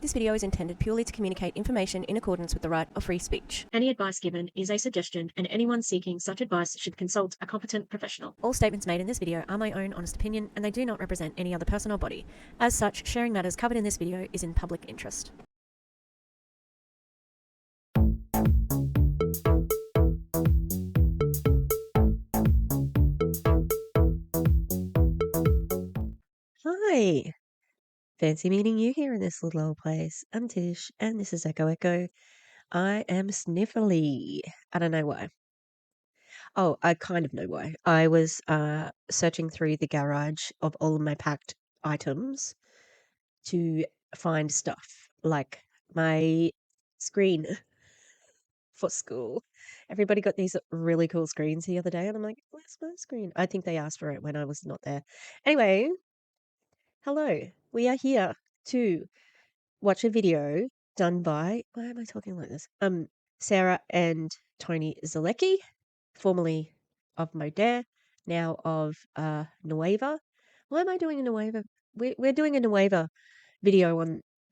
This video is intended purely to communicate information in accordance with the right of free speech. Any advice given is a suggestion, and anyone seeking such advice should consult a competent professional. All statements made in this video are my own honest opinion, and they do not represent any other person or body. As such, sharing matters covered in this video is in public interest. Hi! Fancy meeting you here in this little old place. I'm Tish, and this is Echo. I am sniffly. I don't know why. Oh, I kind of know why. I was searching through the garage of all of my packed items to find stuff like my screen for school. Everybody got these really cool screens the other day, and I'm like, where's my screen? I think they asked for it when I was not there. Anyway, hello. We are here to watch a video done by, why am I talking like this? Sarah and Tony Zalecky, formerly of Modere, now of Nueva. Why am I doing a Nueva? We're doing a Nueva video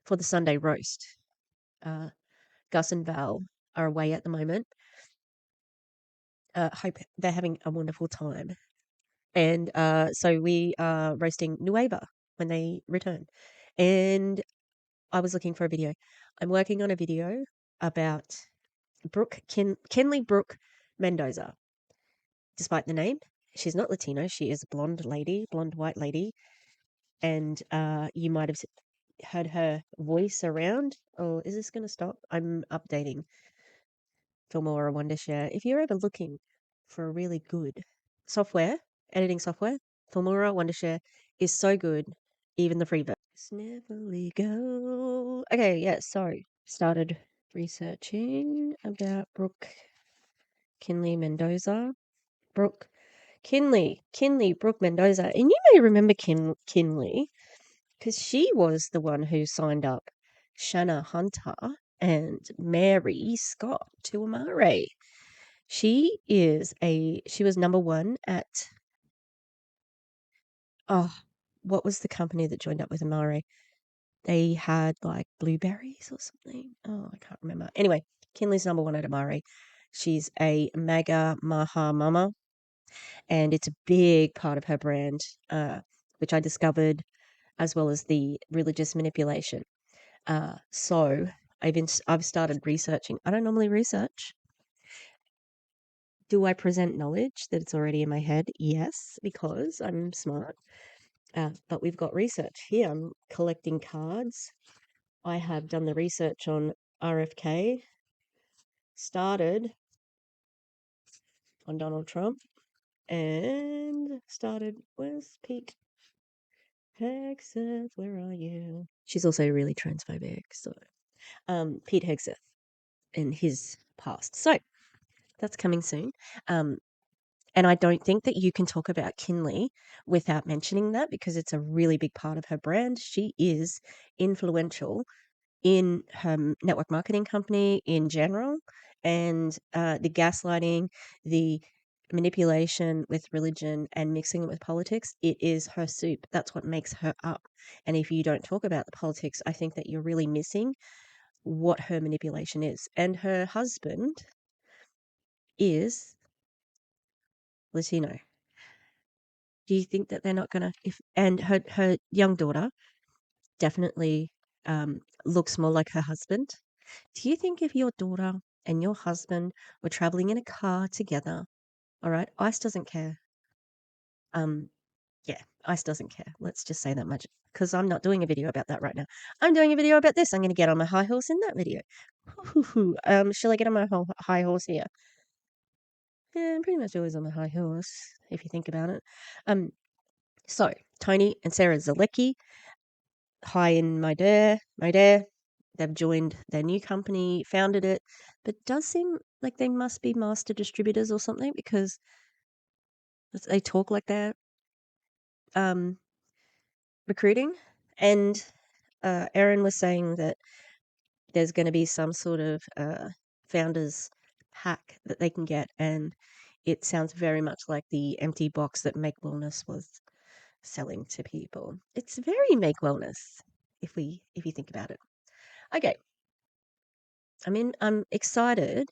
for the Sunday roast. Gus and Val are away at the moment. Hope they're having a wonderful time. And so we are roasting Nueva when they return. And I was looking for a video. I'm working on a video about Kinley Brooke Mendoza. Despite the name, she's not Latino. She is a blonde white lady. And you might have heard her voice around. Oh, is this going to stop? I'm updating Filmora Wondershare. If you're ever looking for a really good editing software, Filmora Wondershare is so good, even the free version. Sniffly go. Okay, yeah, sorry. Started researching about Brooke Kinley Mendoza. Brooke Mendoza. And you may remember Kinley because she was the one who signed up Shanna Hunter and Mary Scott to Amare. She was number one at, what was the company that joined up with Amare? They had like blueberries or something. Oh, I can't remember. Anyway, Kinley's number one at Amare. She's a mega maha mama, and it's a big part of her brand, which I discovered, as well as the religious manipulation. So I've started researching. I don't normally research. Do I present knowledge that it's already in my head? Yes, because I'm smart. But we've got research here. I'm collecting cards. I have done the research on RFK, started on Donald Trump, and started, where's Pete Hegseth? Where are you? She's also really transphobic. So, Pete Hegseth and his past. So, that's coming soon. And I don't think that you can talk about Kinley without mentioning that because it's a really big part of her brand. She is influential in her network marketing company in general, and the gaslighting, the manipulation with religion and mixing it with politics, it is her soup. That's what makes her up. And if you don't talk about the politics, I think that you're really missing what her manipulation is. And her husband is Latino. Do you think that they're not gonna and her young daughter definitely looks more like her husband? Do you think if your daughter and your husband were traveling in a car together, all right, ICE doesn't care. Yeah, ICE doesn't care. Let's just say that much, because I'm not doing a video about that right now. I'm doing a video about this. I'm going to get on my high horse in that video. Shall I get on my high horse here? Yeah, I'm pretty much always on my high horse, if you think about it. So Tony and Sarah Zalecky, high in Modere, they've joined their new company, founded it, but it does seem like they must be master distributors or something because they talk like they're recruiting. And Erin was saying that there's going to be some sort of founders pack that they can get, and it sounds very much like the empty box that Make Wellness was selling to people. It's very Make Wellness if you think about it. Okay. I'm excited.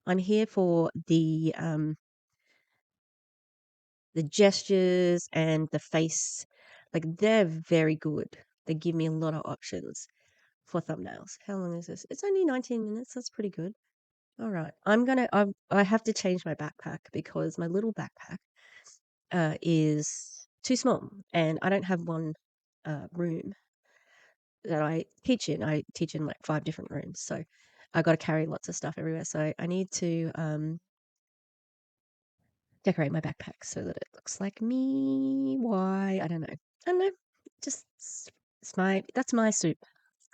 I'm here for the gestures and the face. Like, they're very good. They give me a lot of options for thumbnails. How long is this? It's only 19 minutes. That's pretty good. All right. I have to change my backpack because my little backpack is too small and I don't have one room that I teach in. I teach in like 5 different rooms. So I got to carry lots of stuff everywhere. So I need to decorate my backpack so that it looks like me. Why? I don't know. I don't know. Just that's my soup.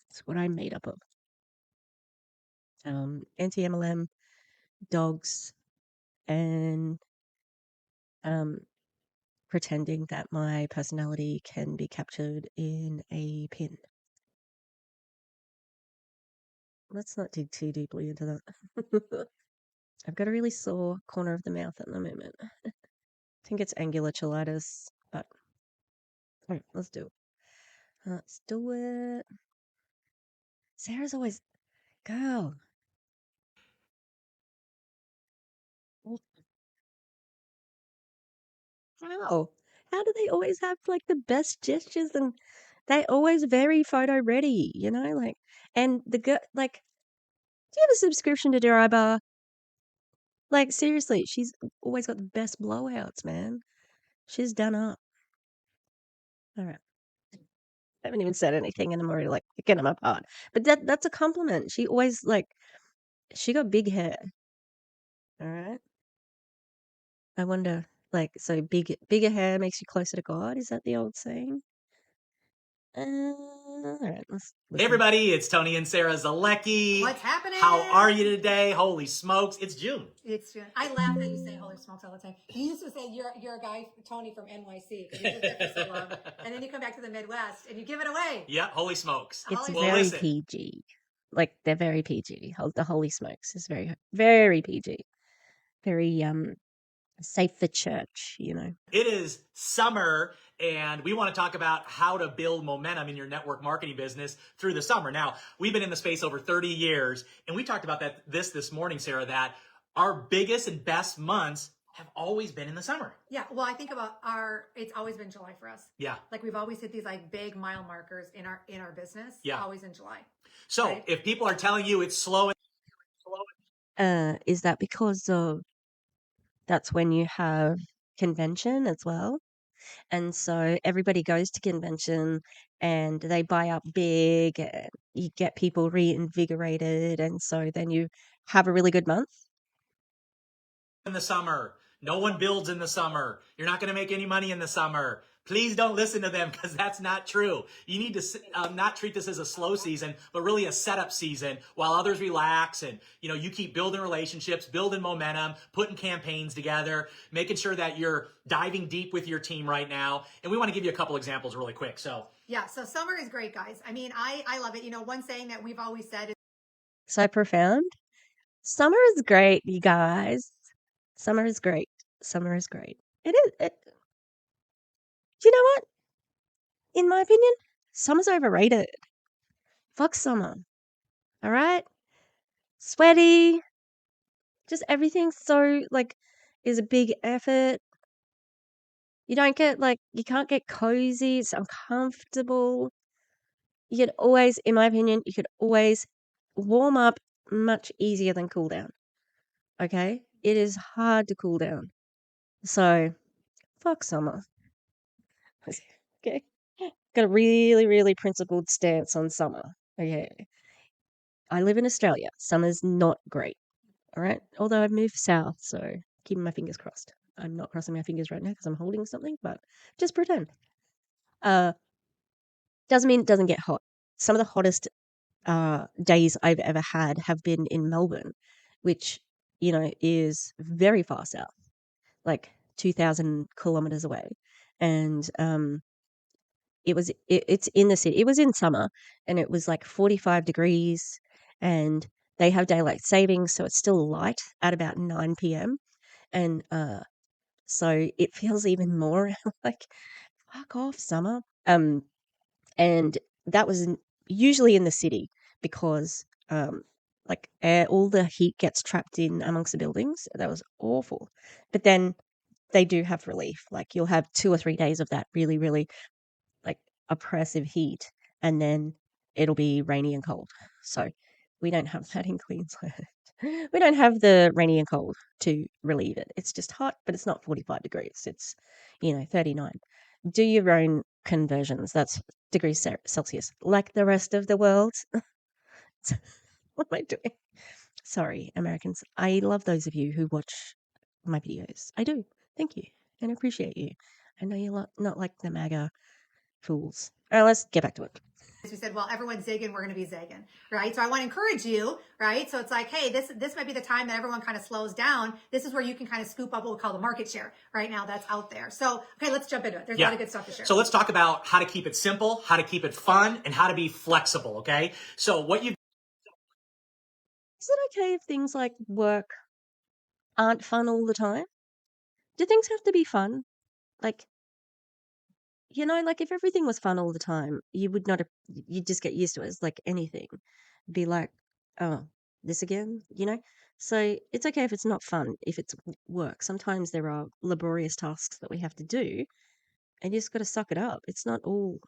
It's what I'm made up of. Anti-MLM, dogs, and um, pretending that my personality can be captured in a pin. Let's not dig too deeply into that. I've got a really sore corner of the mouth at the moment. I think it's angular cheilitis, but all right, let's do it. Let's do it. Sarah's always, girl. How? How do they always have like the best gestures and they always very photo ready, like, and the girl, like, do you have a subscription to Deribar? Like, seriously, she's always got the best blowouts, man. She's done up. All right. I haven't even said anything and I'm already like picking them apart. But that's a compliment. She always like, she got big hair. All right. I wonder, like, so bigger hair makes you closer to God. Is that the old saying? All right, let's Hey listen. everybody, it's Tony and Sarah Zalecky. What's happening? How are you today? Holy smokes, it's June. It's June. I laugh that you say holy smokes all the time. You used to say you're a guy, Tony from NYC, because you lived there for so long, and then you come back to the Midwest and you give it away. Yep, holy smokes. It's Holy Well, very listen. PG. Like, they're very PG. The Holy Smokes is very, very PG. Very safe for church, It is summer, and we want to talk about how to build momentum in your network marketing business through the summer. Now, we've been in the space over 30 years, and we talked about this morning, Sarah, that our biggest and best months have always been in the summer. Yeah, well, I think about it's always been July for us. Yeah. Like, we've always hit these like big mile markers in our business. Yeah. Always in July. So Right? if people are telling you it's slow, Is that because of that's when you have convention as well? And so everybody goes to convention and they buy up big and you get people reinvigorated. And so then you have a really good month. in the summer. No one builds in the summer. You're not going to make any money in the summer. Please don't listen to them because that's not true. You need to not treat this as a slow season, but really a setup season while others relax and, you keep building relationships, building momentum, putting campaigns together, making sure that you're diving deep with your team right now. And we want to give you a couple examples really quick. So summer is great, guys. I mean, I love it. One saying that we've always said is So profound. Summer is great, you guys. Summer is great. Summer is great. It is. Do you know what? In my opinion, summer's overrated. Fuck summer. All right? Sweaty. Just everything's so, like, is a big effort. You don't get, like, you can't get cozy. It's uncomfortable. You could always, in my opinion, you could always warm up much easier than cool down. Okay? It is hard to cool down. So, fuck summer. Okay? Got a really, really principled stance on summer. Okay. I live in Australia. Summer's not great. All right. Although I've moved south, so keeping my fingers crossed. I'm not crossing my fingers right now because I'm holding something, but just pretend. Doesn't mean it doesn't get hot. Some of the hottest days I've ever had have been in Melbourne, which, is very far south, like 2,000 kilometers away. And it's in the city. It was in summer and it was like 45 degrees and they have daylight savings, so it's still light at about 9 p.m. And so it feels even more like fuck off summer. And that was usually in the city because like all the heat gets trapped in amongst the buildings. That was awful. But then they do have relief. Like you'll have 2 or 3 days of that really, really like oppressive heat, and then it'll be rainy and cold. So we don't have that in Queensland. We don't have the rainy and cold to relieve it. It's just hot, but it's not 45 degrees. It's 39. Do your own conversions. That's degrees Celsius, like the rest of the world. What am I doing? Sorry, Americans. I love those of you who watch my videos. I do. Thank you and appreciate you. I know you're not like the MAGA fools. All right, let's get back to it. We said, well, everyone's zigging, we're going to be zigging, right? So I want to encourage you, right? So it's like, hey, this might be the time that everyone kind of slows down. This is where you can kind of scoop up what we call the market share right now that's out there. So, okay, let's jump into it. There's a lot of good stuff to share. So let's talk about how to keep it simple, how to keep it fun, and how to be flexible, okay? So what you Is it okay if things like work aren't fun all the time? Do things have to be fun? Like, like if everything was fun all the time, you would not, you'd just get used to it. It's like anything. Be like, oh, this again, So it's okay if it's not fun, if it's work. Sometimes there are laborious tasks that we have to do, and you just got to suck it up. It's not all,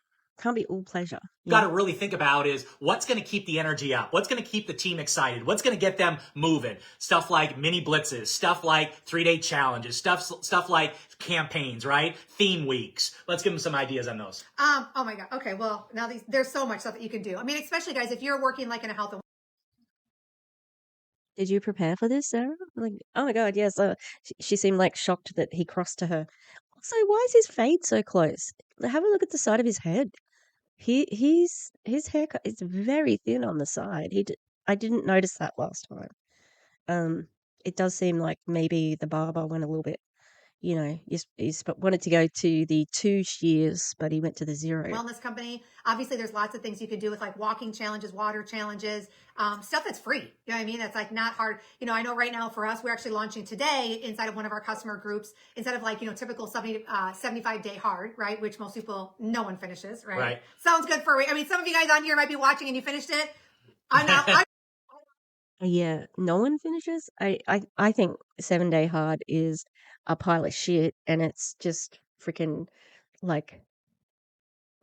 can't be all pleasure. got to really think about is what's going to keep the energy up, what's going to keep the team excited, what's going to get them moving. Stuff like mini blitzes, stuff like 3-day challenges, stuff like campaigns, right? Theme weeks. Let's give them some ideas on those. Oh my God. Okay. Well, now there's so much stuff that you can do. I mean, especially guys, if you're working like in a health and Did you prepare for this, Sarah? Like, oh my God, yes. She seemed like shocked that he crossed to her. Also, why is his fade so close? Have a look at the side of his head. His haircut is very thin on the side. I didn't notice that last time. It does seem like maybe the barber went a little bit, he's wanted to go to the 2 shears, but he went to the 0. wellness company. Obviously, there's lots of things you can do with like walking challenges, water challenges, stuff that's free. You know what I mean? That's like not hard. I know right now for us, we're actually launching today inside of one of our customer groups, instead of like, typical 75-day hard, right? Which most people, no one finishes, right? Right. Sounds good for, I mean, some of you guys on here might be watching and you finished it. I'm not, Yeah, no one finishes. I think 7-day hard is a pile of shit, and it's just freaking like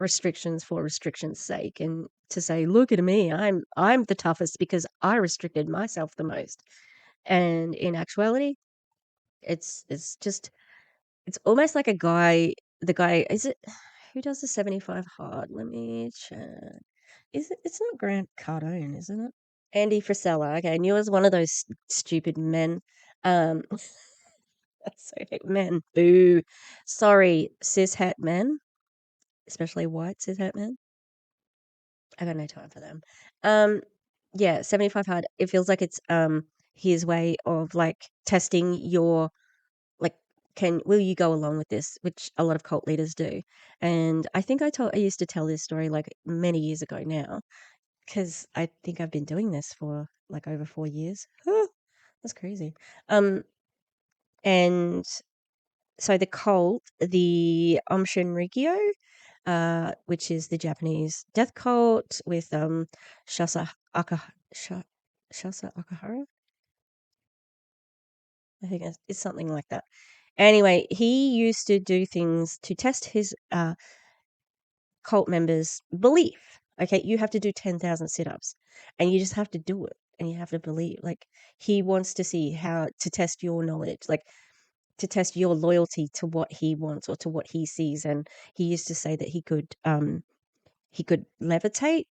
restrictions for restrictions' sake, and to say, look at me, I'm the toughest because I restricted myself the most. And in actuality, it's just it's almost like the guy is it who does the 75 hard? Let me check. It's not Grant Cardone, isn't it? Andy Frisella. Okay, I knew it was one of those stupid men. Um, so hate men. Boo. Sorry, cishet men, especially white cishet men. I got no time for them. Yeah, 75 hard. It feels like it's his way of like testing your like will you go along with this, which a lot of cult leaders do. And I think I used to tell this story like many years ago now, because I think I've been doing this for like over 4 years. That's crazy. And so the cult, the Aum Shinrikyo, which is the Japanese death cult with Shasa Akahara. I think it's something like that. Anyway, he used to do things to test his cult members' belief. Okay, you have to do 10,000 sit-ups, and you just have to do it, and you have to believe. Like, he wants to see how to test your knowledge, like to test your loyalty to what he wants or to what he sees. And he used to say that he could levitate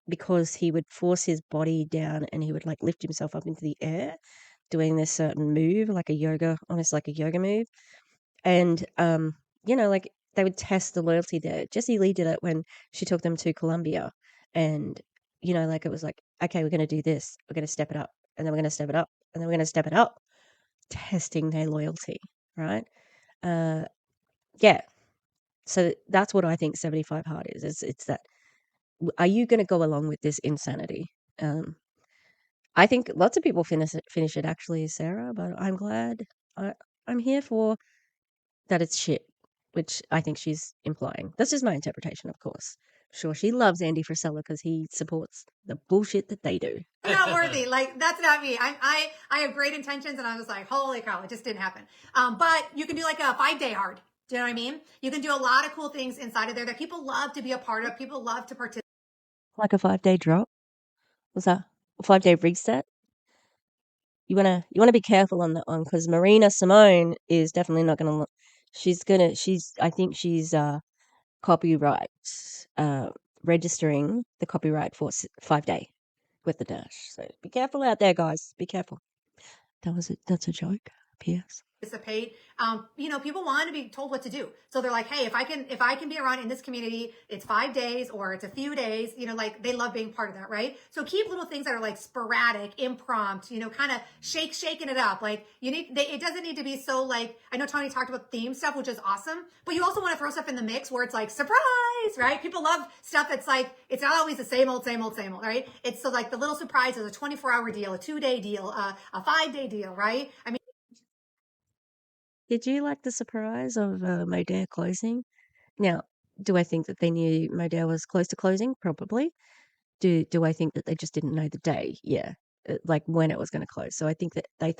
because he would force his body down and he would like lift himself up into the air doing this certain move, like almost like a yoga move. And like they would test the loyalty there. Jessie Lee did it when she took them to Colombia, and like it was like, okay, we're going to do this, we're going to step it up, and then we're going to step it up, and then we're going to step it up, testing their loyalty, right? Yeah. So that's what I think 75 hard is. It's that, are you going to go along with this insanity? I think lots of people finish it actually, Sarah, but I'm glad. I'm here for that it's shit, which I think she's implying. That's just my interpretation, of course. sure she loves Andy Frisella because he supports the bullshit that they do. Not worthy. Like, that's not me. I have great intentions, and I was like, holy cow, it just didn't happen. But you can do like a 5-day hard. Do you know what I mean? You can do a lot of cool things inside of there that people love to be a part of. People love to participate. Like a 5-day drop? Was that a 5-day reset? You wanna be careful on that one because Marina Simone is definitely not gonna. I think she's copyright registering the copyright for 5-day with the dash. So be careful out there, guys. Be careful. That's a joke. P.S. People want to be told what to do. So they're like, hey, if I can be around in this community, it's 5 days or it's a few days, like they love being part of that, right? So keep little things that are like sporadic, impromptu, kind of shaking it up. Like it doesn't need to be so like, I know Tony talked about theme stuff, which is awesome, but you also want to throw stuff in the mix where it's like surprise, right? People love stuff that's like, it's not always the same old, right? It's so like the little surprises, a 24-hour deal, a 2-day deal, a 5-day deal, right? I mean, Did you like the surprise of Modere closing? Now, do I think that they knew Modere was close to closing? Probably. Do I think that they just didn't know the day? Yeah, like when it was going to close. So I think that I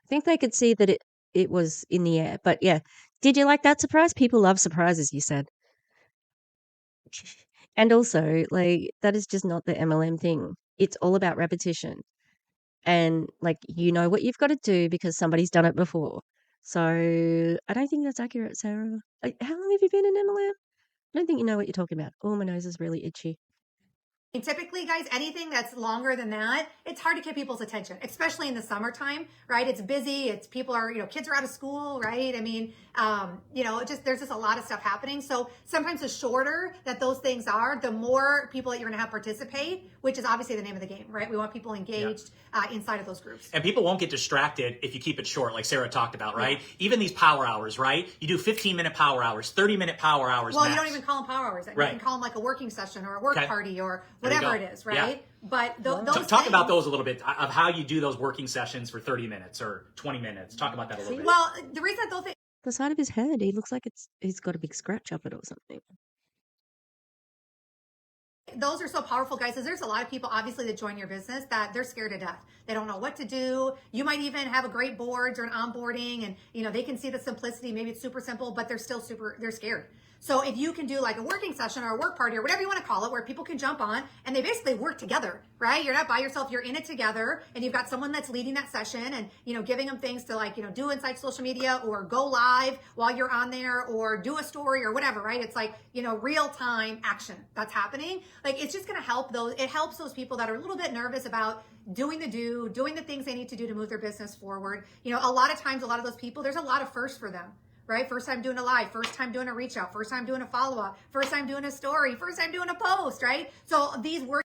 think they could see that it was in the air. But yeah, did you like that surprise? People love surprises, you said. And also, like, that is just not the MLM thing. It's all about repetition. And like, you know what you've got to do because somebody's done it before. So I don't think that's accurate, Sarah. How long have you been in MLM? I don't think you know what you're talking about. Oh, my nose is really itchy. typically, guys, anything that's longer than that, it's hard to get people's attention, especially in the summertime, right? It's busy. It's people are, kids are out of school, right? I mean, there's just a lot of stuff happening. So sometimes the shorter that those things are, the more people that you're going to have participate, which is obviously the name of the game, right? We want people engaged inside of those groups. And people won't get distracted if you keep it short, like Sarah talked about, right? Yeah. Even these power hours, right? You do 15-minute power hours, 30-minute power hours. Well, max. You don't even call them power hours. Right. You can call them like a working session or a work party or whatever it is, right? Yeah. But those talk about those a little bit of how you do those working sessions for 30 minutes or 20 minutes. Talk about that a little bit. Well, the reason that those things, the side of his head, he looks like he's got a big scratch up it or something. those are so powerful, guys, because there's a lot of people obviously that join your business that they're scared to death. They don't know what to do. You might even have a great board or an onboarding and they can see the simplicity. Maybe it's super simple, but they're scared. So if you can do like a working session or a work party or whatever you want to call it, where people can jump on and they basically work together, right? You're not by yourself, you're in it together, and you've got someone that's leading that session and, giving them things to like, do inside social media or go live while you're on there or do a story or whatever, right? It's like, real time action that's happening. Like, it's just going to help it helps those people that are a little bit nervous about doing the things they need to do to move their business forward. A lot of times, a lot of those people, there's a lot of firsts for them. Right? First time doing a live, first time doing a reach out, first time doing a follow up, first time doing a story, first time doing a post, right? So these work.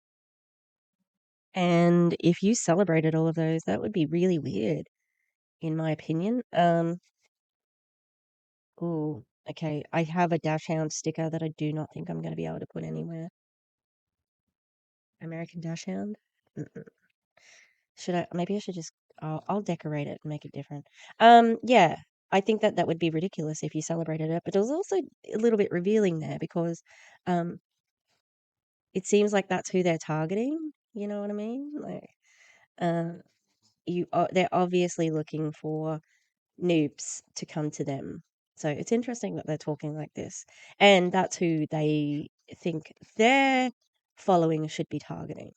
And if you celebrated all of those, that would be really weird, in my opinion. Oh, okay. I have a Dash Hound sticker that I do not think I'm going to be able to put anywhere. American Dash Hound? Maybe I should just, I'll decorate it and make it different. Yeah, I think that would be ridiculous if you celebrated it, but it was also a little bit revealing there because, it seems like that's who they're targeting. You know what I mean? Like, they're obviously looking for noobs to come to them. So it's interesting that they're talking like this, and that's who they think their following should be targeting.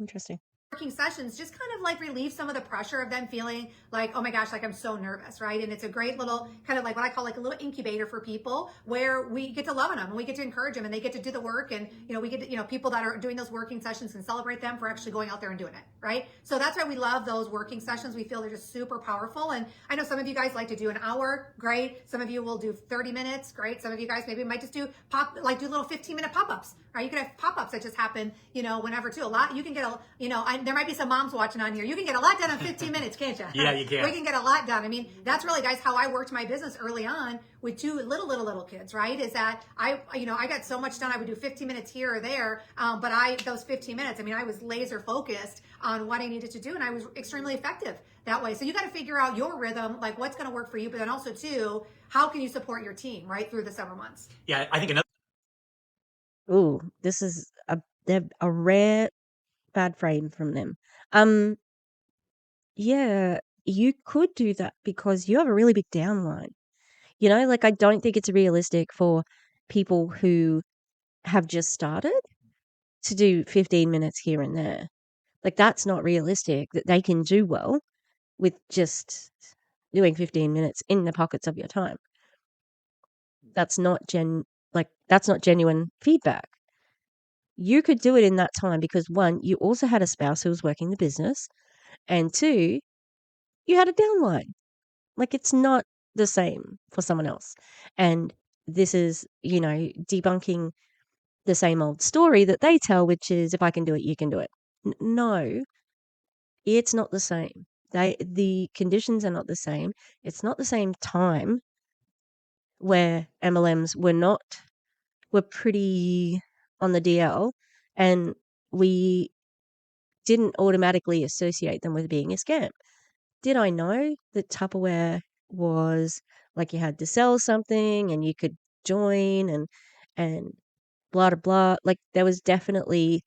Interesting. Working sessions just kind of like relieve some of the pressure of them feeling like, oh my gosh, like I'm so nervous, right? And it's a great little kind of like what I call like a little incubator for people where we get to love on them and we get to encourage them and they get to do the work and we get to, people that are doing those working sessions and celebrate them for actually going out there and doing it, right? So that's why we love those working sessions. We feel they're just super powerful. And I know some of you guys like to do an hour, great. Some of you will do 30 minutes, great. Some of you guys maybe might just do little 15-minute pop-ups, right? You could have pop-ups that just happen, whenever too. You can get there might be some moms watching on here. You can get a lot done in 15 minutes, can't you? Yeah, you can. We can get a lot done. I mean, that's really, guys, how I worked my business early on with two little kids, right? Is that I got so much done. I would do 15 minutes here or there. But those 15 minutes, I was laser focused on what I needed to do. And I was extremely effective that way. So you got to figure out your rhythm, like what's going to work for you. But then also too, how can you support your team, right? Through the summer months? Yeah, I think another Ooh, this is a rare bad frame from them. Um, yeah, you could do that because you have a really big downline. You know, like I don't think it's realistic for people who have just started to do 15 minutes here and there. Like that's not realistic that they can do well with just doing 15 minutes in the pockets of your time. That's not that's not genuine feedback. You could do it in that time because one, you also had a spouse who was working the business, and two, you had a downline. Like it's not the same for someone else. And this is, debunking the same old story that they tell, which is if I can do it, you can do it. No, it's not the same. The conditions are not the same. It's not the same time where MLMs were pretty on the DL, and we didn't automatically associate them with being a scam. Did I know that Tupperware was like you had to sell something and you could join and blah blah blah? Like there was definitely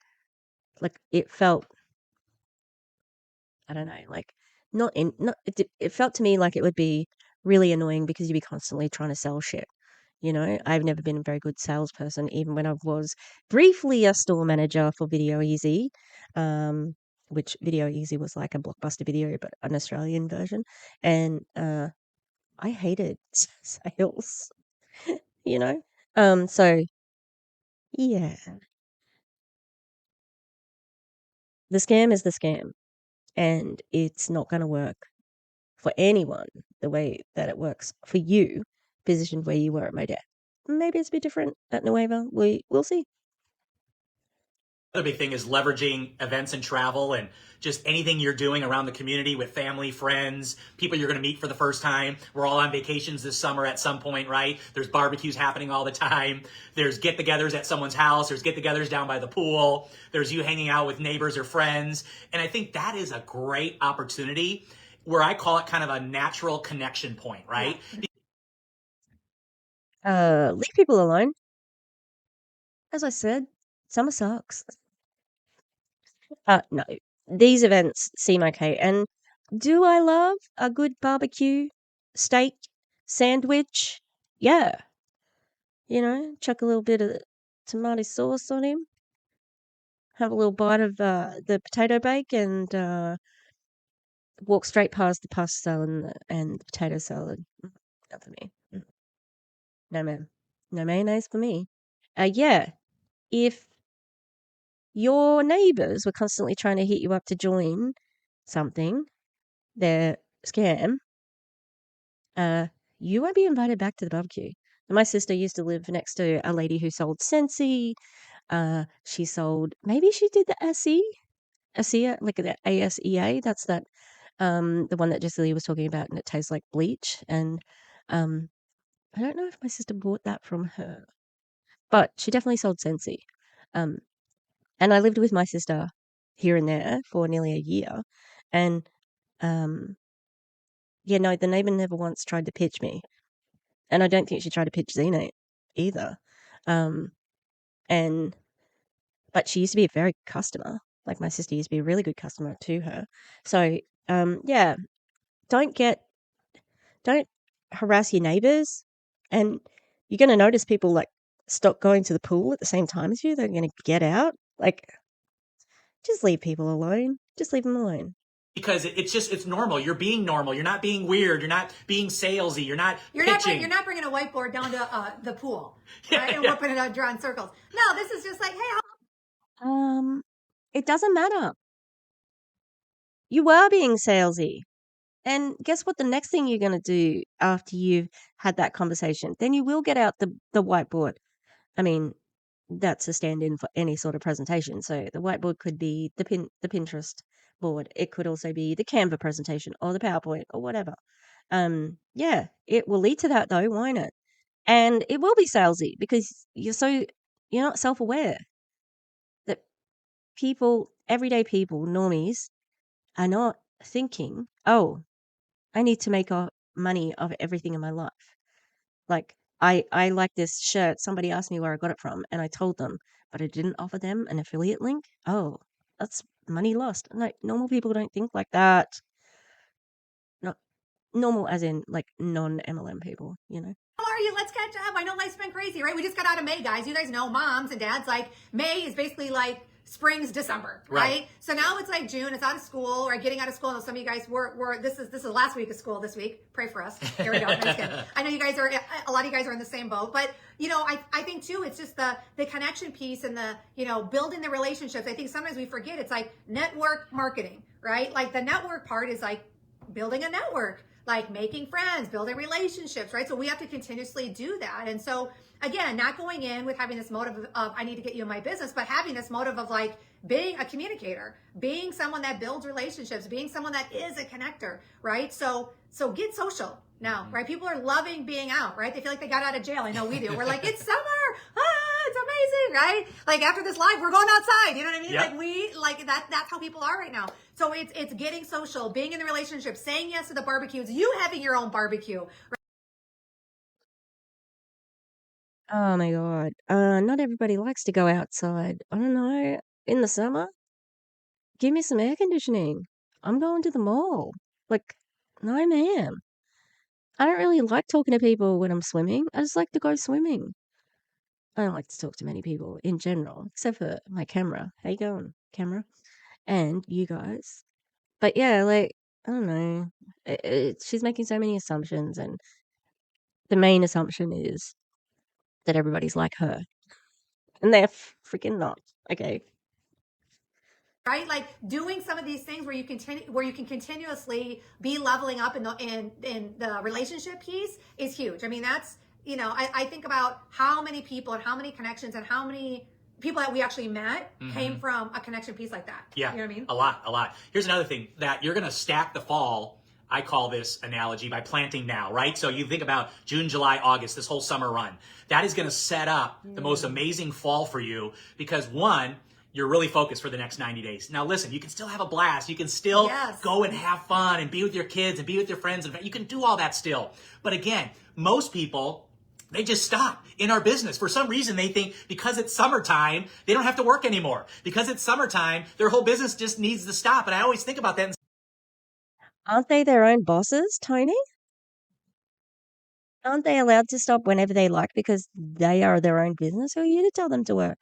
like it felt, I don't know, like not it felt to me like it would be really annoying because you'd be constantly trying to sell shit. I've never been a very good salesperson, even when I was briefly a store manager for Video Easy, which Video Easy was like a Blockbuster Video, but an Australian version. And I hated sales, you know? So yeah, the scam is the scam, and it's not going to work for anyone the way that it works for you, positioned where you were at Modet. Maybe it's a bit different at Nueva. We'll see. Other big thing is leveraging events and travel and just anything you're doing around the community with family, friends, people you're going to meet for the first time. We're all on vacations this summer at some point, right? There's barbecues happening all the time. There's get-togethers at someone's house. There's get-togethers down by the pool. There's you hanging out with neighbors or friends. And I think that is a great opportunity where I call it kind of a natural connection point, right? Leave people alone. As I said, summer sucks. No, these events seem okay. And do I love a good barbecue steak sandwich? Yeah. Chuck a little bit of tomato sauce on him. Have a little bite of the potato bake and walk straight past the pasta salad and the potato salad. Not for me. No, ma'am. No mayonnaise for me. Yeah. If your neighbors were constantly trying to hit you up to join something, their scam, you won't be invited back to the barbecue. My sister used to live next to a lady who sold Sensi. She sold, maybe she did the ASEA, like the ASEA. That's the one that Jessie Lee was talking about, and it tastes like bleach. And I don't know if my sister bought that from her, but she definitely sold Sensi. And I lived with my sister here and there for nearly a year, and no, the neighbor never once tried to pitch me. And I don't think she tried to pitch Xenate either. And but she used to be a very good customer. Like my sister used to be a really good customer to her. So yeah, don't harass your neighbors, and you're gonna notice people like stop going to the pool at the same time as you. They're gonna get out. Like, just leave people alone. Just leave them alone. Because it's normal. You're being normal. You're not being weird. You're not being salesy. You're not pitching. You're not bringing a whiteboard down to the pool, Yeah, right? And yeah. whipping it out, drawing circles. No, this is just like, hey, It doesn't matter. You are being salesy. And guess what? The next thing you're going to do after you've had that conversation, then you will get out the whiteboard. I mean, that's a stand-in for any sort of presentation. So the whiteboard could be the Pinterest board. It could also be the Canva presentation or the PowerPoint or whatever. Yeah, it will lead to that though, won't it? And it will be salesy because you're not self-aware that everyday people, normies, are not thinking, oh, I need to make money of everything in my life. Like, I like this shirt. Somebody asked me where I got it from, and I told them, but I didn't offer them an affiliate link. Oh, that's money lost. No, normal people don't think like that. Not normal as in like non-MLM people, you know? How are you? Let's catch up. I know life's been crazy, right? We just got out of May, guys. You guys know, moms and dads, like May is basically like spring's December, right? So now it's like June. It's out of school, or getting out of school. I know some of you guys were. This is the last week of school this week. Pray for us. Here we go. No, just kidding. I know you guys are. A lot of you guys are in the same boat, but I think too, it's just the connection piece and the building the relationships. I think sometimes we forget it's like network marketing, right? Like the network part is like building a network, like making friends, building relationships, right? So we have to continuously do that. And so again, not going in with having this motive of I need to get you in my business, but having this motive of like being a communicator, being someone that builds relationships, being someone that is a connector, right? So get social now, right? People are loving being out, right? They feel like they got out of jail. I know we do. We're like, it's summer. It's amazing, right? Like after this live, we're going outside. You know what I mean? Yep. Like that's how people are right now. So it's getting social, being in the relationship, saying yes to the barbecues, you having your own barbecue. Oh my God. Not everybody likes to go outside. I don't know. In the summer, give me some air conditioning. I'm going to the mall. Like, no, ma'am. I don't really like talking to people when I'm swimming. I just like to go swimming. I don't like to talk to many people in general, except for my camera. How you going, camera? And you guys. But yeah, like, I don't know. She's making so many assumptions, and the main assumption is that everybody's like her. And they're freaking not. Okay. Right, like doing some of these things where you can continuously be leveling up in the relationship piece is huge. I mean, that's I think about how many people and how many connections and how many people that we actually met came from a connection piece like that. Yeah, You know what I mean? a lot. Here's another thing that you're going to stack the fall. I call this analogy by planting now, right? So you think about June, July, August, this whole summer run. That is going to set up the most amazing fall for you because one, you're really focused for the next 90 days. Now listen, you can still have a blast. You can still go and have fun and be with your kids and be with your friends. And you can do all that still. But again, most people, they just stop in our business. For some reason, they think because it's summertime, they don't have to work anymore. Because it's summertime, their whole business just needs to stop. And I always think about that and Aren't they their own bosses, Tony? Aren't they allowed to stop whenever they like because they are their own business? Who are you to tell them to work?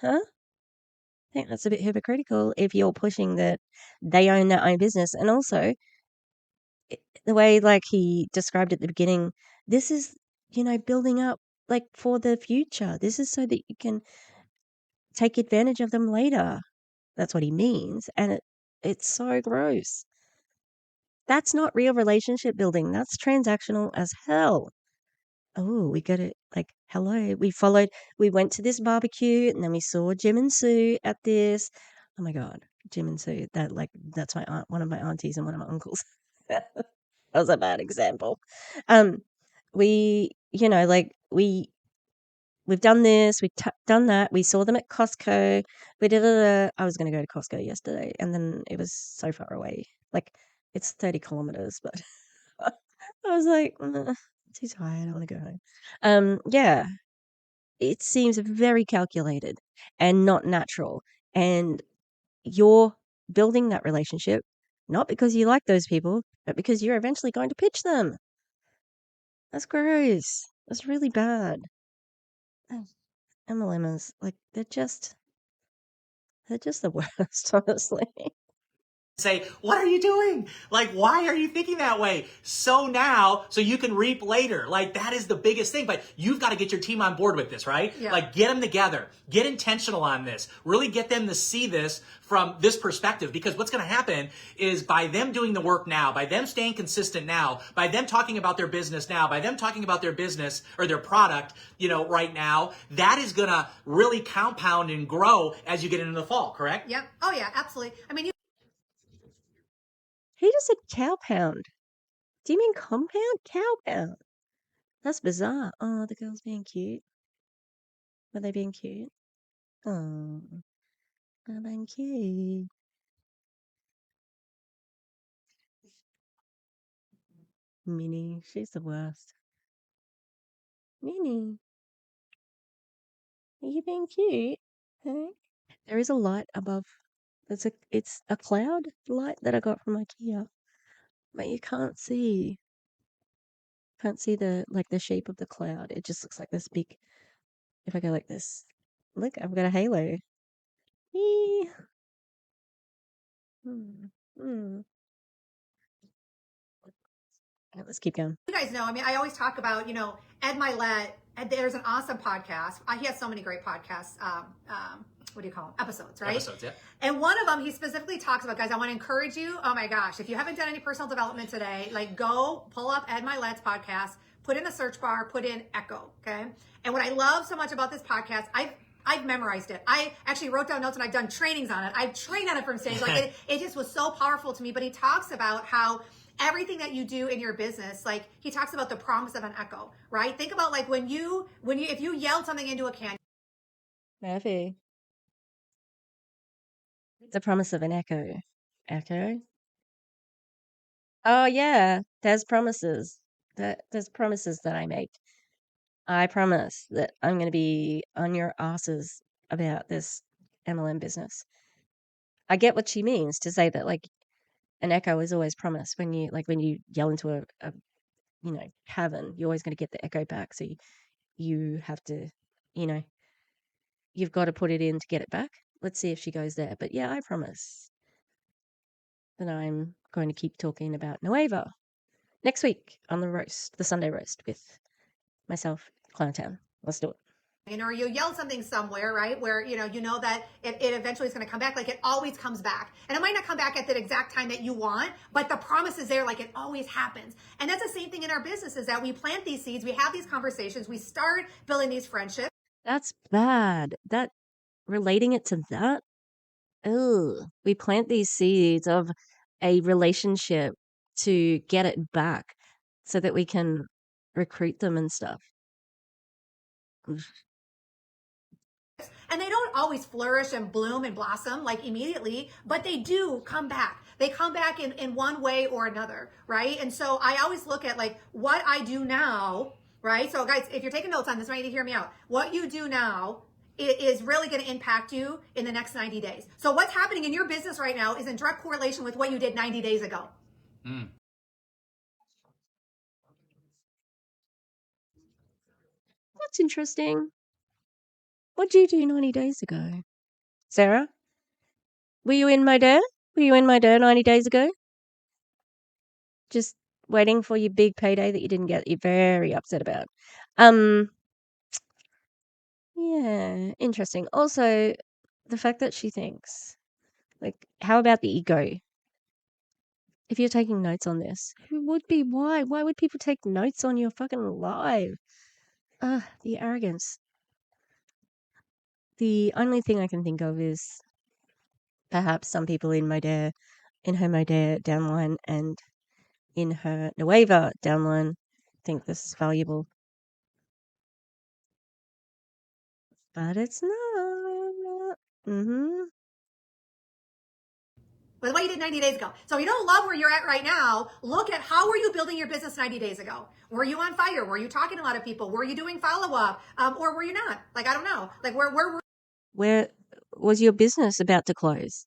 Huh? I think that's a bit hypocritical if you're pushing that they own their own business. And also, the way like he described at the beginning, this is, building up like for the future. This is so that you can take advantage of them later. That's what he means. And it's so gross. That's not real relationship building. That's transactional as hell. Oh, we got it. Like, hello. We went to this barbecue and then we saw Jim and Sue at this. Oh my God. Jim and Sue. That's my aunt, one of my aunties and one of my uncles. That was a bad example. Um, we've done this, done that. We saw them at Costco. We did it. I was going to go to Costco yesterday and then it was so far away. Like, it's 30 kilometers, but I was like, too tired. I want to go home. Yeah, it seems very calculated and not natural. And you're building that relationship not because you like those people, but because you're eventually going to pitch them. That's gross. That's really bad. Ugh, MLMers, like they're just the worst, honestly. say, what are you doing? Like, why are you thinking that way? So now, so you can reap later. Like, that is the biggest thing. But you've got to get your team on board with this, right? Yeah. Like, get them together. Get intentional on this. Really get them to see this from this perspective. Because what's going to happen is by them doing the work now, by them staying consistent now, by them talking about their business now, by them talking about their business or their product, right now, that is going to really compound and grow as you get into the fall, correct? Yep. Oh yeah, absolutely. I mean, He just said cow pound. Do you mean compound? Cow pound. That's bizarre. Oh, the girl's being cute. Were they being cute? Oh, they're being cute. Minnie, she's the worst. Minnie, are you being cute? Hey? There is a light above. It's a cloud light that I got from IKEA, but you can't see. Can't see the shape of the cloud. It just looks like this big. If I go like this, look, I've got a halo. Eee. Hmm. Hmm. Right, let's keep going. You guys know, I mean, I always talk about, Ed Milet. There's an awesome podcast. He has so many great podcasts. What do you call them? Episodes, right? Episodes, yeah. And one of them, he specifically talks about, guys, I want to encourage you. Oh my gosh, if you haven't done any personal development today, like go pull up Ed Milet's podcast, put in the search bar, put in Echo, okay? And what I love so much about this podcast, I've memorized it. I actually wrote down notes and I've done trainings on it. I've trained on it from stage. Like it just was so powerful to me. But he talks about how everything that you do in your business, like he talks about the promise of an echo, right? Think about like if you yelled something into a can. Murphy. The promise of an echo. Echo? Oh yeah, there's promises. There's promises that I make. I promise that I'm going to be on your asses about this MLM business. I get what she means to say that like an echo is always promised when you yell into a cavern, you're always going to get the echo back. So you have to, you've got to put it in to get it back. Let's see if she goes there. But yeah, I promise that I'm going to keep talking about Nueva next week on the Sunday roast with myself, Clowntown. Let's do it. Or you yell something somewhere, right? Where, you know that it eventually is going to come back. Like it always comes back. And it might not come back at the exact time that you want, but the promise is there, like it always happens. And that's the same thing in our business, is that we plant these seeds, we have these conversations, we start building these friendships. That's bad. Relating it to that, ugh. We plant these seeds of a relationship to get it back so that we can recruit them and stuff. And they don't always flourish and bloom and blossom like immediately, but they do come back. They come back in one way or another, right? And so I always look at like what I do now, right? So guys, if you're taking notes on this, I want you to hear me out. What you do now is really going to impact you in the next 90 days. So what's happening in your business right now is in direct correlation with what you did 90 days ago. Mm. That's interesting. What did you do 90 days ago? Sarah? Were you in my dare? Were you in my dare 90 days ago? Just waiting for your big payday that you didn't get, you're very upset about. Yeah, interesting. Also, the fact that she thinks, like, how about the ego? If you're taking notes on this, who would be? Why? Why would people take notes on your fucking live? The arrogance. The only thing I can think of is perhaps some people in her Modere downline and in her Nueva downline think this is valuable. But it's not. Mm-hmm. With what you did 90 days ago. So if you don't love where you're at right now, look at how were you building your business 90 days ago? Were you on fire? Were you talking to a lot of people? Were you doing follow-up? Or were you not? Like, I don't know. Like, Where was your business about to close?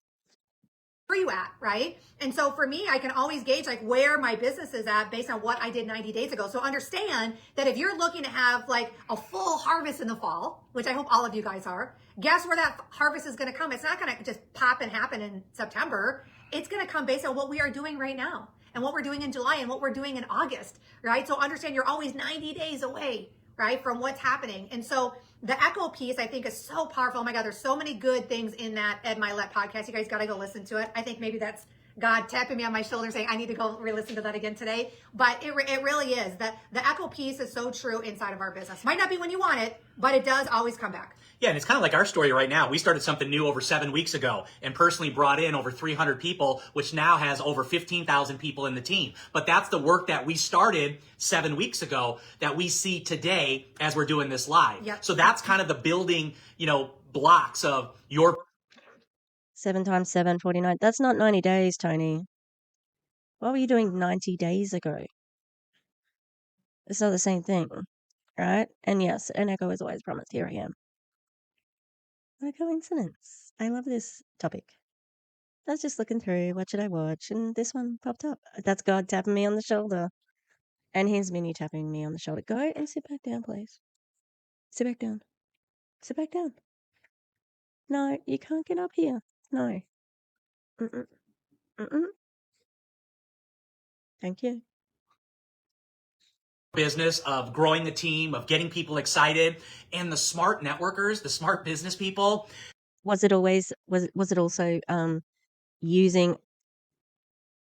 were you at, right? And so for me, I can always gauge like where my business is at based on what I did 90 days ago. So understand that if you're looking to have like a full harvest in the fall, which I hope all of you guys are, guess where that harvest is going to come? It's not going to just pop and happen in September. It's going to come based on what we are doing right now and what we're doing in July and what we're doing in August, right? So understand you're always 90 days away, right, from what's happening. And so the echo piece, I think, is so powerful. Oh my God, there's so many good things in that Ed Milet podcast. You guys got to go listen to it. I think maybe that's God tapping me on my shoulder saying, I need to go re-listen to that again today. But it really is. The echo piece is so true inside of our business. Might not be when you want it, but it does always come back. Yeah, and it's kind of like our story right now. We started something new over 7 weeks ago and personally brought in over 300 people, which now has over 15,000 people in the team. But that's the work that we started 7 weeks ago that we see today as we're doing this live. Yep. So that's kind of the building, blocks of your 7 times 7, 49. That's not 90 days, Tony. What were you doing 90 days ago? It's not the same thing. right? And yes, an echo is always promised. Here I am. What a coincidence. I love this topic. I was just looking through, what should I watch? And this one popped up. That's God tapping me on the shoulder. And here's Minnie tapping me on the shoulder. Go and sit back down, please. Sit back down. Sit back down. No, you can't get up here. No. Mm-mm. Mm-mm. Thank you. Business of growing the team, of getting people excited, and the smart networkers, the smart business people. Was it also using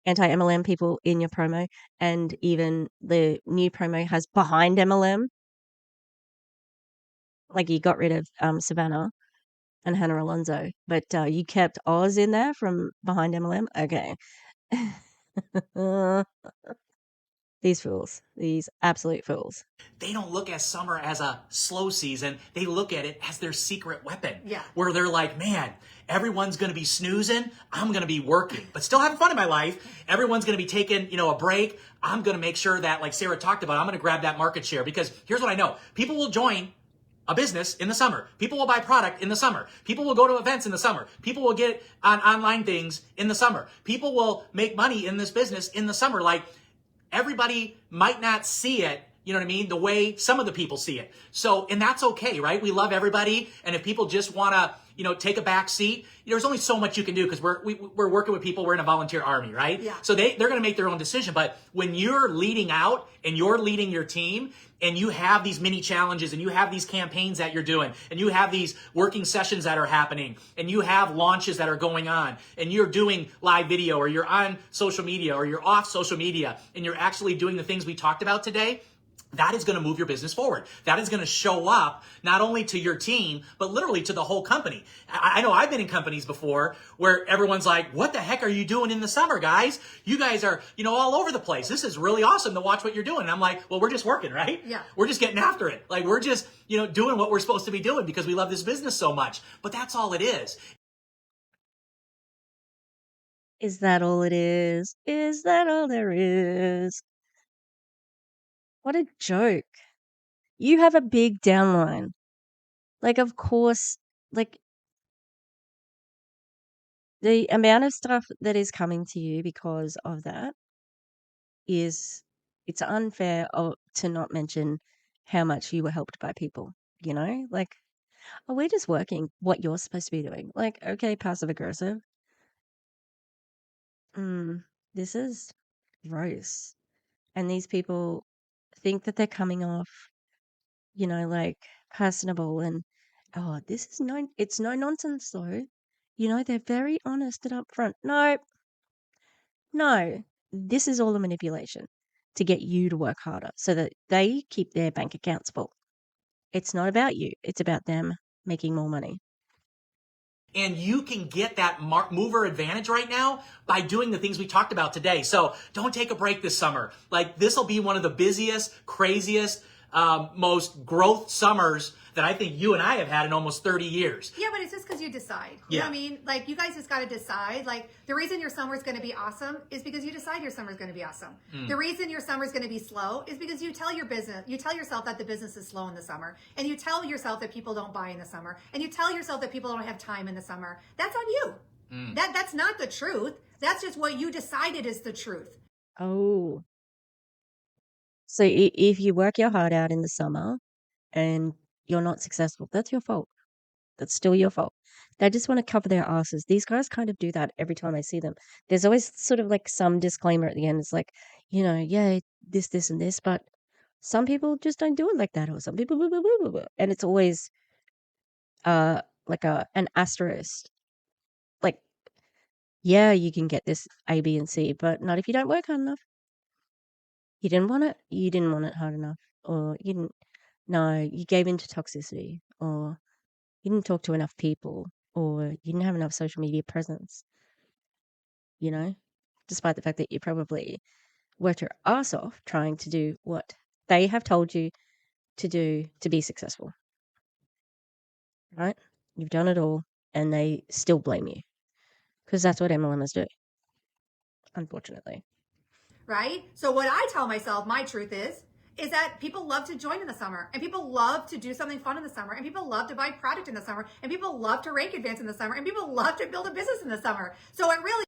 anti-MLM people in your promo, and even the new promo has behind MLM? Like you got rid of Savannah and Hannah Alonso, but you kept Oz in there from behind MLM? Okay. These fools. These absolute fools. They don't look at summer as a slow season. They look at it as their secret weapon. Yeah. Where they're like, man, everyone's going to be snoozing. I'm going to be working, but still having fun in my life. Everyone's going to be taking, a break. I'm going to make sure that, like Sarah talked about, I'm going to grab that market share, because here's what I know. People will join a business in the summer. People will buy product in the summer. People will go to events in the summer. People will get on online things in the summer. People will make money in this business in the summer. Like, everybody might not see it, you know what I mean, the way some of the people see it. So, and that's okay, right? We love everybody. And if people just want to, take a back seat, there's only so much you can do, because we're working with people. We're in a volunteer army, right? Yeah. So they're going to make their own decision. But when you're leading out and you're leading your team, and you have these mini challenges, and you have these campaigns that you're doing, and you have these working sessions that are happening, and you have launches that are going on, and you're doing live video, or you're on social media, or you're off social media, and you're actually doing the things we talked about today, that is going to move your business forward. That is going to show up not only to your team, but literally to the whole company. I know I've been in companies before where everyone's like, what the heck are you doing in the summer, guys? You guys are, all over the place. This is really awesome to watch what you're doing. And I'm like, well, we're just working, right? Yeah. We're just getting after it. Like, we're just, doing what we're supposed to be doing because we love this business so much. But that's all it is. Is that all it is? Is that all there is? What a joke. You have a big downline. Like, of course, like, the amount of stuff that is coming to you because of that it's unfair to not mention how much you were helped by people, Like, oh, we're just working what you're supposed to be doing. Like, okay, passive aggressive. This is gross. And these people think that they're coming off, like personable, and oh, it's no nonsense though. They're very honest and upfront. No, this is all a manipulation to get you to work harder so that they keep their bank accounts full. It's not about you. It's about them making more money. And you can get that mover advantage right now by doing the things we talked about today. So don't take a break this summer. Like, this will be one of the busiest, craziest, most growth summers that I think you and I have had in almost 30 years. Yeah, but it's just because you decide. You know what I mean? Like, you guys just got to decide. Like, the reason your summer is going to be awesome is because you decide your summer is going to be awesome. The reason your summer is going to be slow is because you tell yourself that the business is slow in the summer, and you tell yourself that people don't buy in the summer, and you tell yourself that people don't have time in the summer. That's on you. That's not the truth. That's just what you decided is the truth. Oh. So if you work your heart out in the summer and you're not successful, that's your fault. That's still your fault. They just want to cover their asses. These guys kind of do that every time I see them. There's always sort of like some disclaimer at the end. It's like, yeah, this, and this, but some people just don't do it like that, or some people, blah, blah, blah, blah, blah. And it's always like an asterisk. Like, yeah, you can get this A, B, and C, but not if you don't work hard enough. You didn't want it. You didn't want it hard enough, or you didn't. No, you gave in to toxicity, or you didn't talk to enough people, or you didn't have enough social media presence, despite the fact that you probably worked your ass off trying to do what they have told you to do to be successful. Right? You've done it all, and they still blame you. Because that's what MLMers do, unfortunately. Right? So what I tell myself, my truth is is that people love to join in the summer, and people love to do something fun in the summer, and people love to buy product in the summer, and people love to rank advance in the summer, and people love to build a business in the summer. So it really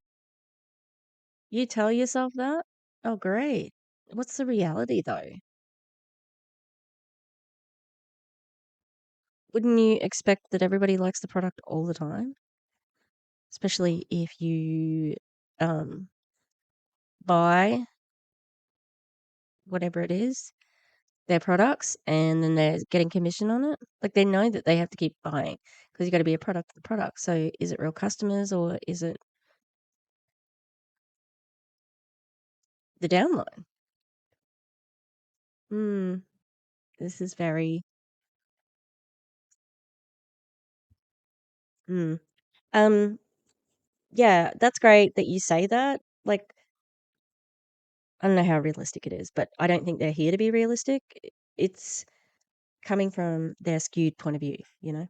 You tell yourself that? Oh, great. What's the reality, though? Wouldn't you expect that everybody likes the product all the time? Especially if you um, buy whatever it is, their products, and then they're getting commission on it. Like they know that they have to keep buying because you got to be a product of the product. So is it real customers or is it the downline? Hmm, this is very. Hmm. Um, yeah, that's great that you say that. Like, I don't know how realistic it is, but I don't think they're here to be realistic. It's coming from their skewed point of view, you know?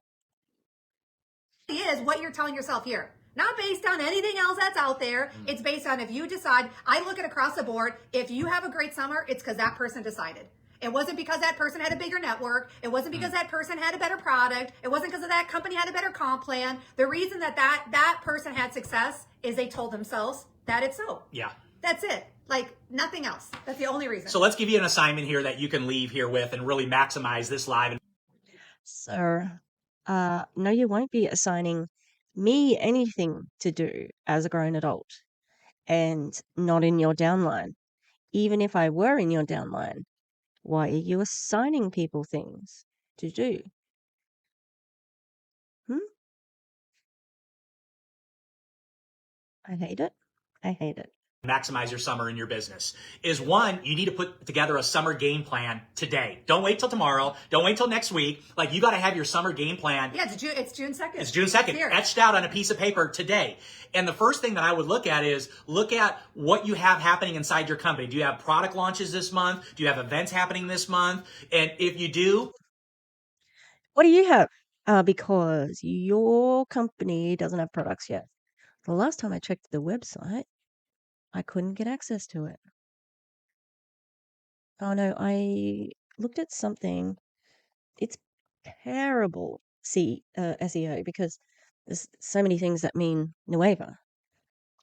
is what you're telling yourself here. Not based on anything else that's out there. It's based on if you decide, I look at across the board, if you have a great summer, it's because that person decided. It wasn't because that person had a bigger network. It wasn't because that person had a better product. It wasn't because that company had a better comp plan. The reason that person had success is they told themselves that it's so. Yeah. That's it. Like nothing else. That's the only reason. So let's give you an assignment here that you can leave here with and really maximize this live. So, no, you won't be assigning me anything to do as a grown adult and not in your downline. Even if I were in your downline, why are you assigning people things to do? Hmm? I hate it. I hate it. Maximize your summer in your business is one, you need to put together a summer game plan today. Don't wait till tomorrow. Don't wait till next week. Like you got to have your summer game plan. Yeah, it's June 2nd. It's June 2nd, etched out on a piece of paper today. And the first thing that I would look at is look at what you have happening inside your company. Do you have product launches this month? Do you have events happening this month? And if you do, What do you have? Because your company doesn't have products yet. The last time I checked the website, I couldn't get access to it. Oh no, I looked at something. It's terrible SEO because there's so many things that mean Nueva.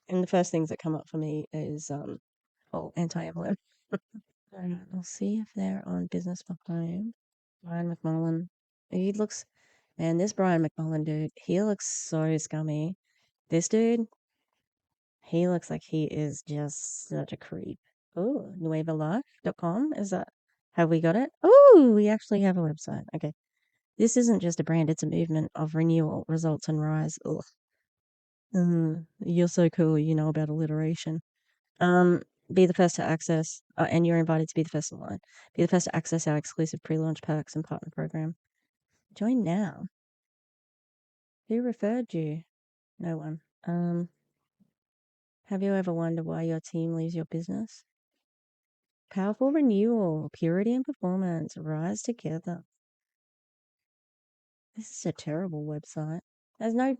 And the first things that come up for me is anti-MLM. I'll see if they're on Business for Home. Brian McMullen. He looks, man, this Brian McMullen dude, he looks so scummy. This dude, he looks like he is just such a creep. Oh, nuevalife.com. Is that, have we got it? Oh, we actually have a website. Okay. This isn't just a brand, it's a movement of renewal, results, and rise. Ugh. You're so cool, you know about alliteration. Be the first to access, and you're invited to be the first in line. Be the first to access our exclusive pre-launch perks and partner program. Join now. Who referred you? No one. Have you ever wondered why your team leaves your business? Powerful renewal, purity and performance, rise together. This is a terrible website. There's no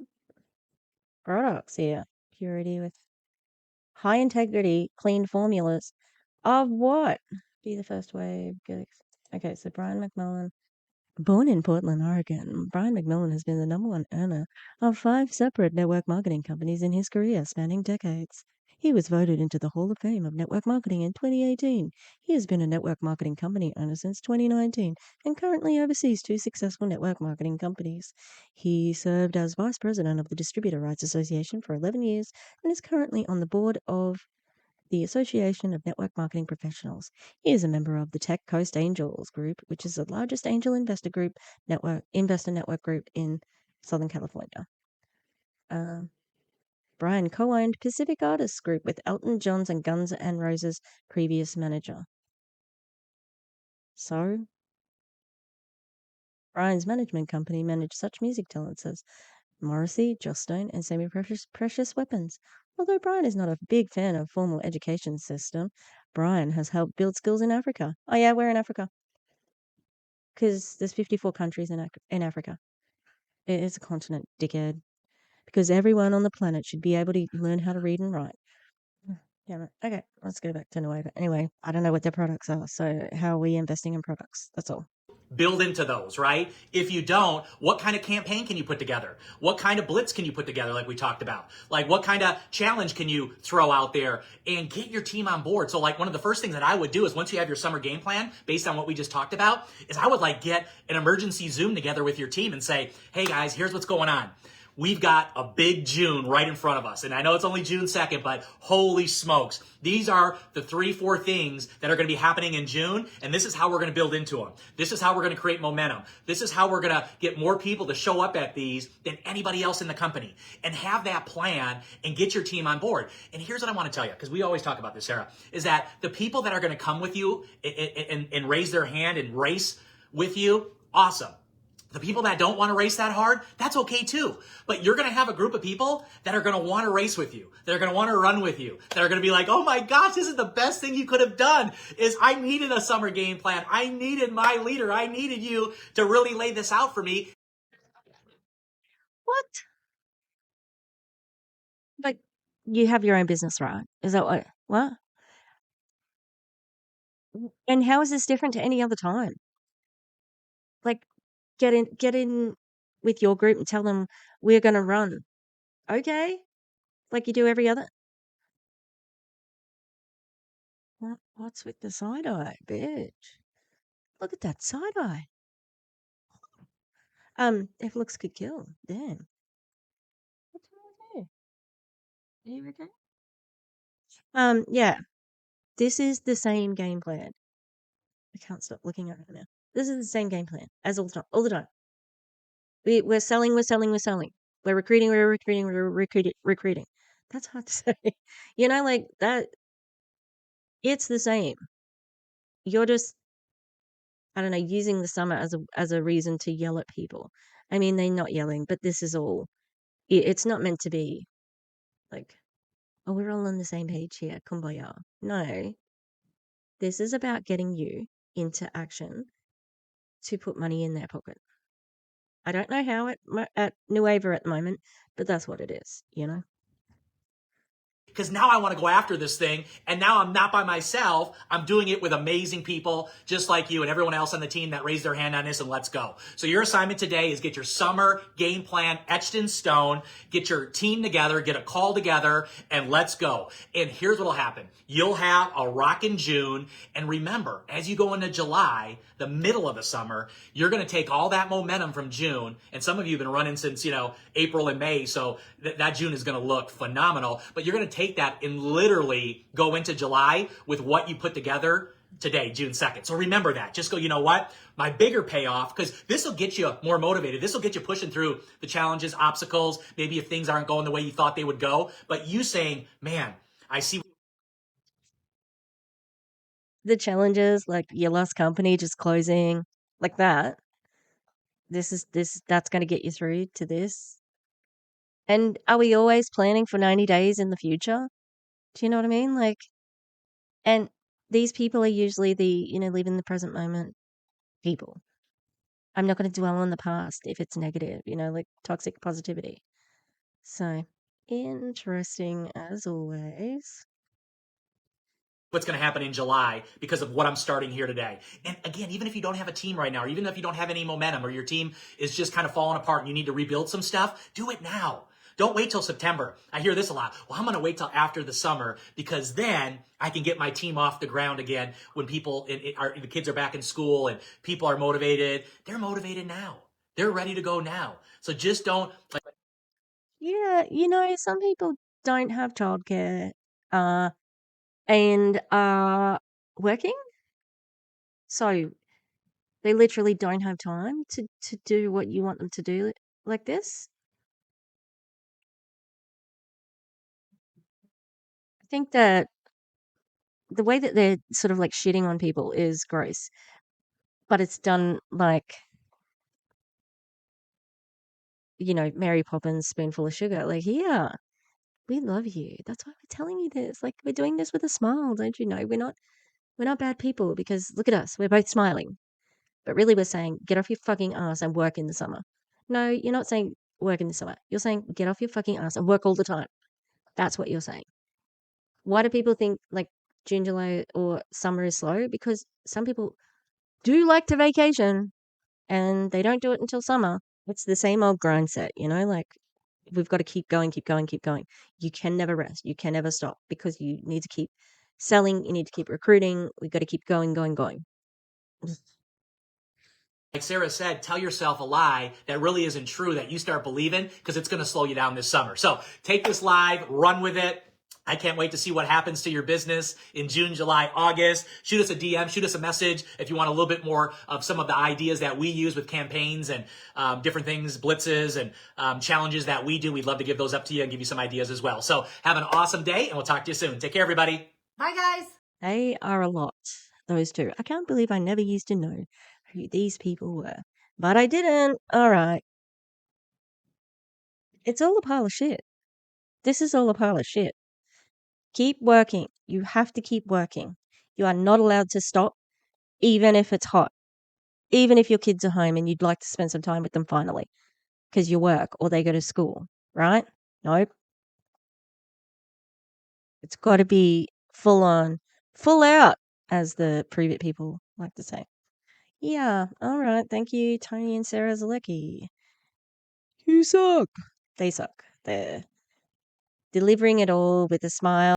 products here. Purity with high integrity, clean formulas. Of what? Be the first wave. Okay, so Brian McMullen. Born in Portland, Oregon, Brian McMillan has been the number one earner of 5 separate network marketing companies in his career, spanning decades. He was voted into the Hall of Fame of Network Marketing in 2018. He has been a network marketing company owner since 2019 and currently oversees 2 successful network marketing companies. He served as vice president of the Distributor Rights Association for 11 years and is currently on the board of the Association of Network Marketing Professionals. He is a member of the Tech Coast Angels Group, which is the largest angel investor network group in Southern California. Brian co-owned Pacific Artists Group with Elton John's and Guns N' Roses' previous manager. So, Brian's management company managed such music talents as Morrissey, Joss Stone, and Semi Precious Weapons. Although Brian is not a big fan of formal education system, Brian has helped build skills in Africa. Oh yeah, we're in Africa. Because there's 54 countries in Africa. It's a continent, dickhead. Because everyone on the planet should be able to learn how to read and write. Yeah. Okay, let's go back to Nueva. Anyway, I don't know what their products are, so how are we investing in products? That's all. Build into those, right? If you don't, what kind of campaign can you put together? What kind of blitz can you put together, like we talked about? Like, what kind of challenge can you throw out there and get your team on board? So, like, one of the first things that I would do is once you have your summer game plan based on what we just talked about, is I would like get an emergency Zoom together with your team and say, hey guys, here's what's going on. We've got a big June right in front of us. And I know it's only June 2nd, but holy smokes. These are the 3-4 things that are going to be happening in June. And this is how we're going to build into them. This is how we're going to create momentum. This is how we're going to get more people to show up at these than anybody else in the company. And have that plan and get your team on board. And here's what I want to tell you, because we always talk about this, Sarah, is that the people that are going to come with you and raise their hand and race with you, awesome. The people that don't want to race that hard, that's okay too. But you're going to have a group of people that are going to want to race with you, that are going to want to run with you, that are going to be like, oh my gosh, this is the best thing you could have done. Is I needed a summer game plan. I needed my leader. I needed you to really lay this out for me. What? Like, you have your own business, right? Is that what? And how is this different to any other time? Like, get in with your group and tell them we're going to run. Okay? Like you do every other. What's with the side eye, bitch? Look at that side eye. If looks could kill, damn. What's wrong with you? Are you okay? Yeah. This is the same game plan. I can't stop looking at it now. This is the same game plan as all the time. All the time. We're selling. We're recruiting. That's hard to say. Like that. It's the same. You're just, I don't know, using the summer as a reason to yell at people. I mean, they're not yelling, but this is all. It's not meant to be like, oh, we're all on the same page here, kumbaya. No, this is about getting you into action to put money in their pocket. I don't know how at Nueva at the moment, but that's what it is. Because now I want to go after this thing, and now I'm not by myself. I'm doing it with amazing people just like you and everyone else on the team that raised their hand on this, and let's go. So your assignment today is get your summer game plan etched in stone, get your team together, get a call together, and let's go. And here's what'll happen. You'll have a rockin' June, and remember, as you go into July, the middle of the summer, you're going to take all that momentum from June, and some of you have been running since, April and May, so that June is going to look phenomenal, but you're going to take that and literally go into July with what you put together today, June 2nd. So remember that. Just go, you know what? My bigger payoff, because this will get you more motivated. This will get you pushing through the challenges, obstacles, maybe if things aren't going the way you thought they would go, but you saying, man, I see The challenges, like your last company just closing, like that. That's going to get you through to this. And are we always planning for 90 days in the future? Do you know what I mean? Like, and these people are usually the, live in the present moment people. I'm not going to dwell on the past if it's negative, like toxic positivity. So interesting as always. what's going to happen in July because of what I'm starting here today. And again, even if you don't have a team right now, or even if you don't have any momentum, or your team is just kind of falling apart and you need to rebuild some stuff, do it now. Don't wait till September. I hear this a lot. Well, I'm going to wait till after the summer because then I can get my team off the ground again when the kids are back in school and people are motivated. They're motivated now. They're ready to go now. So just don't. Yeah, some people don't have childcare and are working. So they literally don't have time to do what you want them to do like this. I think that the way that they're sort of like shitting on people is gross, but it's done like, Mary Poppins spoonful of sugar. Like, yeah, we love you. That's why we're telling you this. Like, we're doing this with a smile, don't you know? We're not bad people because look at us. We're both smiling. But really we're saying get off your fucking ass and work in the summer. No, you're not saying work in the summer. You're saying get off your fucking ass and work all the time. That's what you're saying. Why do people think like June, July, or summer is slow? Because some people do like to vacation and they don't do it until summer. It's the same old grind set, like we've got to keep going, keep going, keep going. You can never rest. You can never stop because you need to keep selling. You need to keep recruiting. We've got to keep going, going, going. Like Sarah said, tell yourself a lie that really isn't true that you start believing, because it's going to slow you down this summer. So take this live, run with it. I can't wait to see what happens to your business in June, July, August. Shoot us a DM, shoot us a message if you want a little bit more of some of the ideas that we use with campaigns and different things, blitzes and challenges that we do. We'd love to give those up to you and give you some ideas as well. So have an awesome day, and we'll talk to you soon. Take care, everybody. Bye, guys. They are a lot, those two. I can't believe I never used to know who these people were. But I didn't. All right. It's all a pile of shit. This is all a pile of shit. Keep working. You have to keep working. You are not allowed to stop, even if it's hot. Even if your kids are home and you'd like to spend some time with them finally, because you work or they go to school, right? Nope. It's got to be full on, full out, as the Prove It people like to say. Yeah, all right. Thank you, Tony and Sarah Zalecky. You suck. They suck. They're delivering it all with a smile.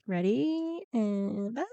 Ready? And bye.